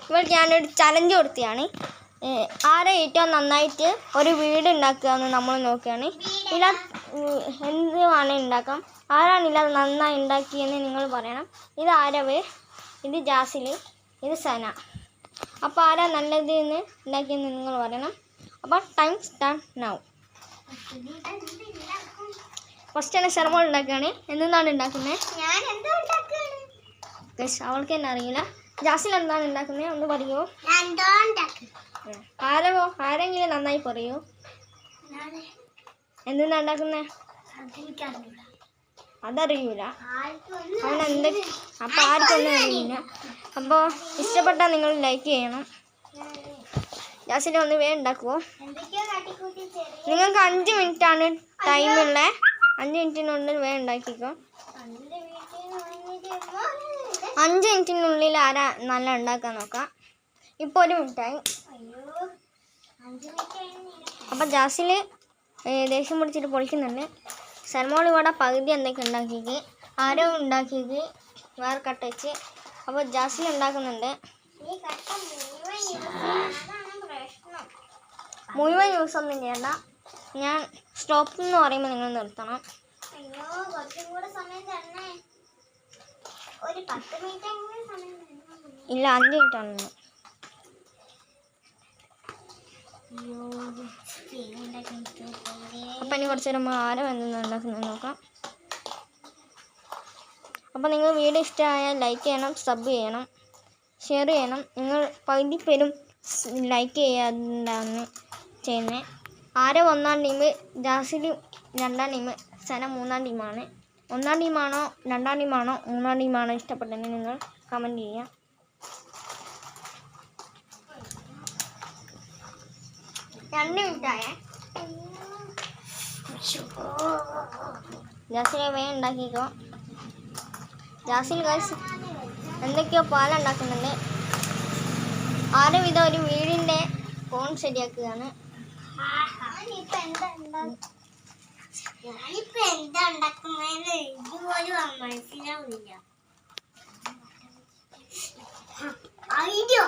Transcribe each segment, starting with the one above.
ഇവർക്ക് ഞാനൊരു ചലഞ്ച് കൊടുത്തതാണ്. ആരെ ഏറ്റവും നന്നായിട്ട് ഒരു വീട് ഉണ്ടാക്കുക എന്ന് നമ്മൾ നോക്കുകയാണ്. ഇല്ല എന്ത് വേണമെങ്കിൽ ഉണ്ടാക്കാം. ആരാണില്ല നന്നായി ഉണ്ടാക്കിയെന്ന് നിങ്ങൾ പറയണം. ഇത് ആരവ്, ഇത് ജാസിൽ, ഇത് സന. അപ്പോൾ ആരാ നല്ലത് എന്ന് ഉണ്ടാക്കിയെന്ന് നിങ്ങൾ പറയണം. അപ്പോൾ ടൈം സ്റ്റാർട്ട് നൗ. ഫസ്റ്റ് തന്നെ ശർമ്മ ഉണ്ടാക്കുകയാണ്. എന്താണ് ഉണ്ടാക്കുന്നത്? അവൾക്ക് തന്നെ അറിയില്ല. ജാസിൽ എന്താണ് ഉണ്ടാക്കുന്നത് ഒന്ന് പറയുമോ? ആരെങ്കിലും നന്നായി പറയൂ. എന്താണ് ഉണ്ടാക്കുന്നത്? അതറിയൂല. അവൻ എന്തൊക്കെ അപ്പോൾ ആർക്കൊന്നും അറിയില്ല. അപ്പോൾ ഇഷ്ടപ്പെട്ടാൽ നിങ്ങൾ ലൈക്ക് ചെയ്യണം. ജാസിനെ ഒന്ന് വേഗം ഉണ്ടാക്കുമോ? നിങ്ങൾക്ക് 5 മിനിറ്റാണ് ടൈമുള്ളത്. 5 മിനിറ്റിനുള്ളിൽ വേഗം ഉണ്ടാക്കിക്കോ. 5 മിനിറ്റിനുള്ളിൽ ആരാ നല്ല ഉണ്ടാക്കാൻ നോക്കാം. ഇപ്പോൾ 1 മിനിറ്റായി. അപ്പം ജാസിൽ ദേഷ്യം പിടിച്ചിട്ട് പൊളിക്കുന്നുണ്ട്. സൽമോൾ ഇവിടെ പകുതി എന്തൊക്കെ ഉണ്ടാക്കിക്ക്, ആരോ ഉണ്ടാക്കിക്ക് വേറെ കട്ട വെച്ച്. അപ്പോൾ ജാസിൽ ഉണ്ടാക്കുന്നുണ്ട്. മുഴുവൻ യൂസൊന്നും ചെയ്യണ്ട. ഞാൻ സ്റ്റോപ്പ് എന്ന് പറയുമ്പോൾ നിങ്ങൾ നിർത്തണം. ഇല്ല 5 മിനിറ്റാണ്. അപ്പം ഇനി കുറച്ച് നേരം ആരോ എന്തെന്ന് ഉണ്ടാക്കുന്നത് നോക്കാം. അപ്പോൾ നിങ്ങൾ വീഡിയോ ഇഷ്ടമായാൽ ലൈക്ക് ചെയ്യണം, സബ് ചെയ്യണം, ഷെയർ ചെയ്യണം. നിങ്ങൾ പകുതി പേരും ലൈക്ക് ചെയ്യാണ്ടാണ് ചെയ്യുന്നത്. ആരോ 1-ാം ടീം, ജാസിൽ 2-ാം ടീം, സന 3-ാം ടീമാണ്. 1-ാം ടീമാണോ 2-ാം ടീമാണോ 3-ാം ടീമാണോ ഇഷ്ടപ്പെട്ടതെന്ന് നിങ്ങൾ കമൻറ്റ് ചെയ്യുക. രണ്ട് മിനിറ്റായേ. ജാസിലെ വേഗം ഉണ്ടാക്കിക്കോ. ജാസിൽ ഗൈസ് എന്തൊക്കെയോ പാലുണ്ടാക്കുന്നുണ്ട്. ആരും ഇത് ഒരു വീടിൻ്റെ കോൺ ശരിയാക്കുകയാണ്. ഞാനിപ്പോ എന്താ ഉണ്ടാക്കുന്നതെന്ന് ഇതുപോലും മനസ്സിലാവില്ല. ഐഡിയ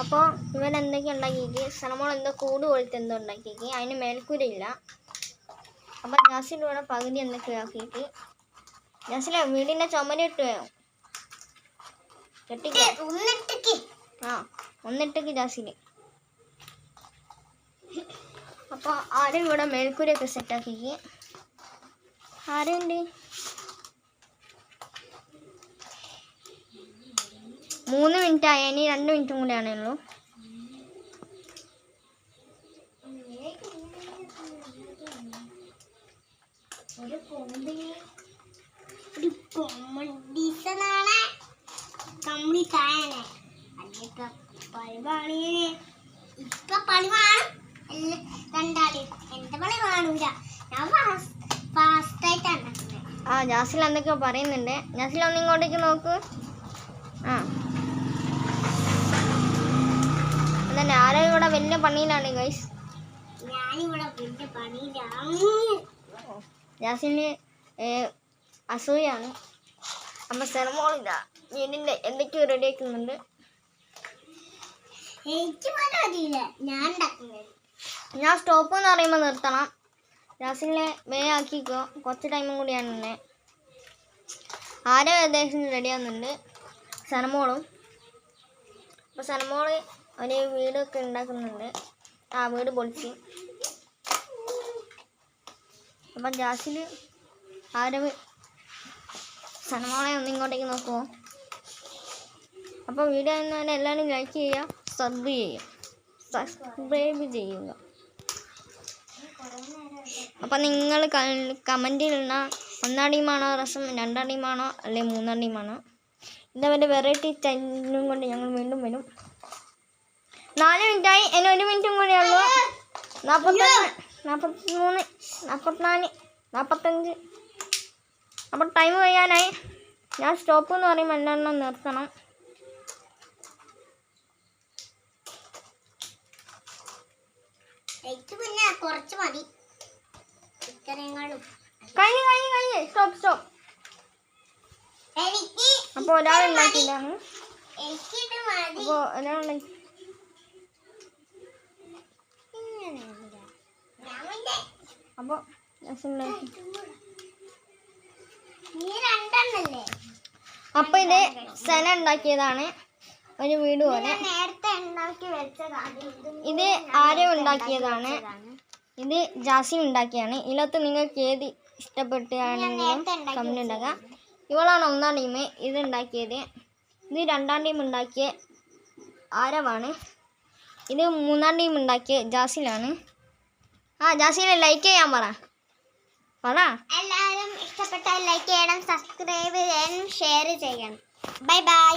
അപ്പോൾ ഇവരെന്തൊക്കെ ഉണ്ടാക്കിക്ക്, സനമോൾ എന്തോ കൂട് പോലത്തെ എന്തോ ഉണ്ടാക്കിക്ക്, അതിന് മേൽക്കൂരയില്ല. അപ്പം ജാസിൽ ഇവിടെ പകുതി എന്തൊക്കെ ആക്കിയിട്ട്, ജാസിലെ വീടിൻ്റെ ചുമരിട്ട് വേണം കെട്ടിക്ക്. ഒന്നിട്ടേക്ക് ജാസിൽ. അപ്പോൾ ആരും ഇവിടെ മേൽക്കൂരയൊക്കെ സെറ്റാക്കിക്ക്. ആരുണ്ട്? 3 മിനിറ്റായി. ഇനി 2 മിനിറ്റും കൂടെ ആണുള്ളൂ. ജാസിൽ എന്തൊക്കെയോ പറയുന്നുണ്ട്. ജാസിൽ ഒന്ന് ഇങ്ങോട്ടേക്ക് നോക്ക്. അതന്നെ ആരോ ഇവിടെ വലിയ പണിയിലാണ് ഗൈസ്. ജാസിന് അസൂയാണ്. അപ്പം സെർമോൾ ഇതാ വീടിൻ്റെ എന്തൊക്കെയോ റെഡി ആക്കുന്നുണ്ട്. ഞാൻ സ്റ്റോപ്പ് എന്ന് പറയുമ്പോൾ നിർത്തണം. ജാസിനെ വേഗം ആക്കിക്കോ. കുറച്ച് ടൈമും കൂടിയാണ് തന്നെ. ആരോ ഏകദേശം റെഡിയാകുന്നുണ്ട്. സനമോളും. അപ്പോൾ സനമോൾ ഒരു വീടൊക്കെ ഉണ്ടാക്കുന്നുണ്ട്. വീട് പൊളിച്ച്. അപ്പം ജാസിൽ ആരവ് സനമോളെ ഒന്ന് ഇങ്ങോട്ടേക്ക് നോക്കുമോ? അപ്പോൾ വീഡിയോ തന്നെ എല്ലാവരും ലൈക്ക് ചെയ്യുക, സബ്സ്ക്രൈബ് ചെയ്യുക. അപ്പം നിങ്ങൾ കമൻറ്റിലുള്ള 1-ാം ടീമാണോ രസം, 2-ാം ടീമാണോ അല്ലെങ്കിൽ 3-ാം ടീമാണോ? ഇതേപോലെ വെറൈറ്റി ചൈനും കൊണ്ട് ഞങ്ങൾ വീണ്ടും വരും. 4 മിനിറ്റായി. ഇനി 1 മിനിറ്റും കൂടെ ഉള്ളൂ. 41, 43, 44, 45. അപ്പോൾ ടൈം കഴിയാനായി. ഞാൻ സ്റ്റോപ്പ് എന്ന് പറയുമ്പോൾ എല്ലാം നിർത്തണം. കുറച്ച് മതി. സാധനങ്ങളും. കഴിഞ്ഞ് സ്റ്റോപ്പ്. അപ്പോൾ ഒരാൾ ഉണ്ടാക്കിയതാണ്. അപ്പോൾ ഒരാളുണ്ടാക്കി. അപ്പോൾ അപ്പോൾ ഇത് സന ഉണ്ടാക്കിയതാണ്, ഒരു വീട് പോലെ. നേരത്തെ ഉണ്ടാക്കി വെച്ചതാണ്. ഇത് ആരോ ഉണ്ടാക്കിയതാണ്. ഇത് ജാസിം ഉണ്ടാക്കിയാണ്. ഇതിനകത്ത് നിങ്ങൾക്ക് ഏത് ഇഷ്ടപ്പെട്ടാണെങ്കിലും കമന്റ് ഉണ്ടാക്കാം. ഇവളാണ് ഒന്നാം ടീം ഇത് ഉണ്ടാക്കിയത്. ഇത് രണ്ടാം ടീം ഉണ്ടാക്കിയ ആരവാണ്. ഇത് മൂന്നാം ടീം ഉണ്ടാക്കിയ ജാസിലാണ്. ജാസിനെ ലൈക്ക് ചെയ്യാൻ പറ. എല്ലാവരും ഇഷ്ടപ്പെട്ടാൽ ലൈക്ക് ചെയ്യണം, സബ്സ്ക്രൈബ് ചെയ്യണം, ഷെയർ ചെയ്യണം. Bye bye.